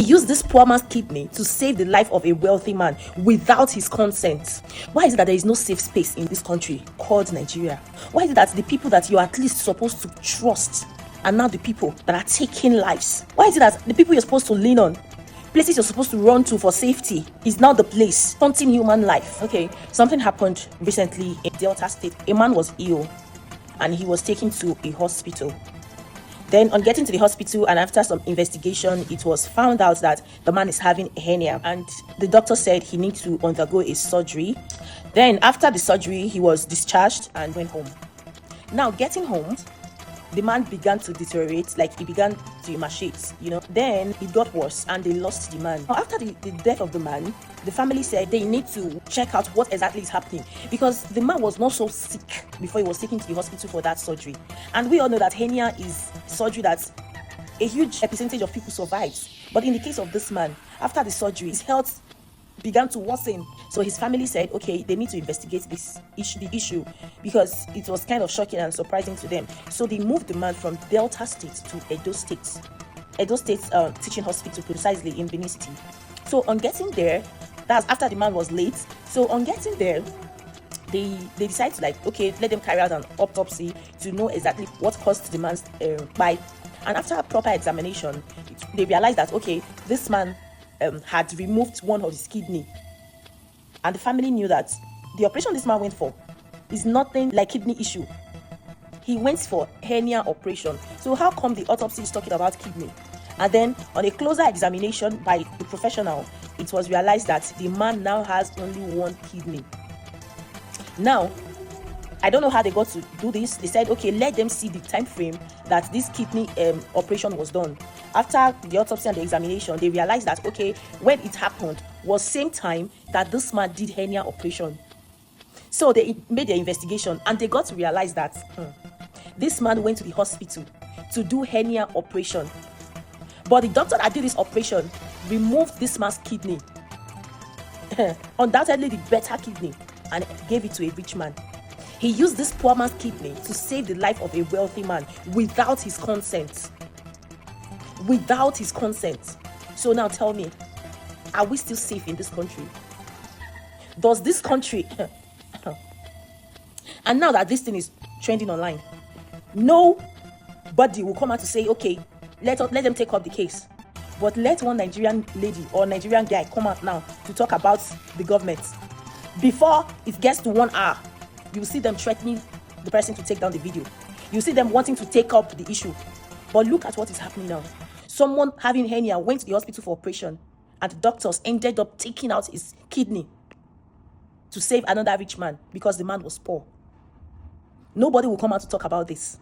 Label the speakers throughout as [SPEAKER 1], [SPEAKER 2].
[SPEAKER 1] He used this poor man's kidney to save the life of a wealthy man without his consent. Why is it that there is no safe space in this country called Nigeria? Why is it that the people that you're at least supposed to trust are now the people that are taking lives? Why is it that the people you're supposed to lean on, places you're supposed to run to for safety, is now the place haunting human life? Okay, something happened recently in Delta State. A man was ill and he was taken to a hospital. Then on getting to the hospital and after some investigation, it was found out that the man is having a hernia and the doctor said he needs to undergo a surgery. Then after the surgery, he was discharged and went home. Now getting home, the man began to deteriorate, like he began to emaciate, Then it got worse and they lost the man. Now, after the death of the man, the family said they need to check out what exactly is happening because the man was not so sick before he was taken to the hospital for that surgery. And we all know that hernia is surgery that a huge percentage of people survives. But in the case of this man, after the surgery, his health began to worsen. So his family said, okay, they need to investigate the issue because it was kind of shocking and surprising to them. So they moved the man from Delta State to Edo State. Edo State Teaching Hospital, precisely in Benin City. So on getting there, that's after the man was late. So on getting there, they decided to let them carry out an autopsy to know exactly what caused the man's bite. And after a proper examination, they realized that, okay, this man had removed one of his kidney, and the family knew that the operation this man went for is nothing like kidney issue. He went for hernia operation. So how come the autopsy is talking about kidney? And then on a closer examination by the professional, it was realized that the man now has only one kidney. Now, I don't know how they got to do this. They said, okay, let them see the time frame that this kidney operation was done. After the autopsy and the examination, they realized that, okay, when it happened was same time that this man did hernia operation. So they made their investigation and they got to realize that this man went to the hospital to do hernia operation. But the doctor that did this operation removed this man's kidney, undoubtedly the better kidney, and gave it to a rich man. He used this poor man's kidney to save the life of a wealthy man without his consent. Without his consent. So now tell me, are we still safe in this country? Does this country... And now that this thing is trending online, nobody will come out to say, okay, let them take up the case. But let one Nigerian lady or Nigerian guy come out now to talk about the government. Before it gets to 1 hour, you see them threatening the person to take down the video. You see them wanting to take up the issue. But look at what is happening now. Someone having hernia went to the hospital for operation and the doctors ended up taking out his kidney to save another rich man because the man was poor. Nobody will come out to talk about this.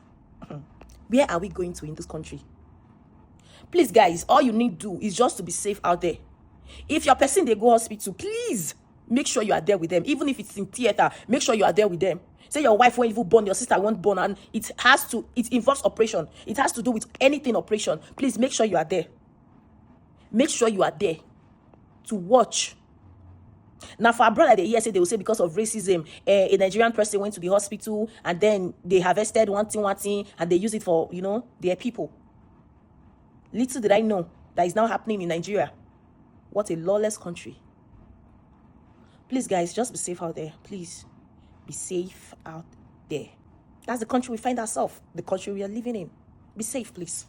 [SPEAKER 1] Where are we going to in this country? Please, guys, all you need to do is just to be safe out there. If your person, they go hospital, please make sure you are there with them. Even if it's in theater, make sure you are there with them. Say your wife won't even born, your sister won't born, and it involves operation. It has to do with anything operation. Please make sure you are there. Make sure you are there to watch. Now, for abroad, like the ESA, they will say because of racism, a Nigerian person went to the hospital and then they harvested one thing, and they use it for, their people. Little did I know that is now happening in Nigeria. What a lawless country. Please, guys, just be safe out there. Please be safe out there. That's the country we find ourselves, the country we are living in. Be safe, please.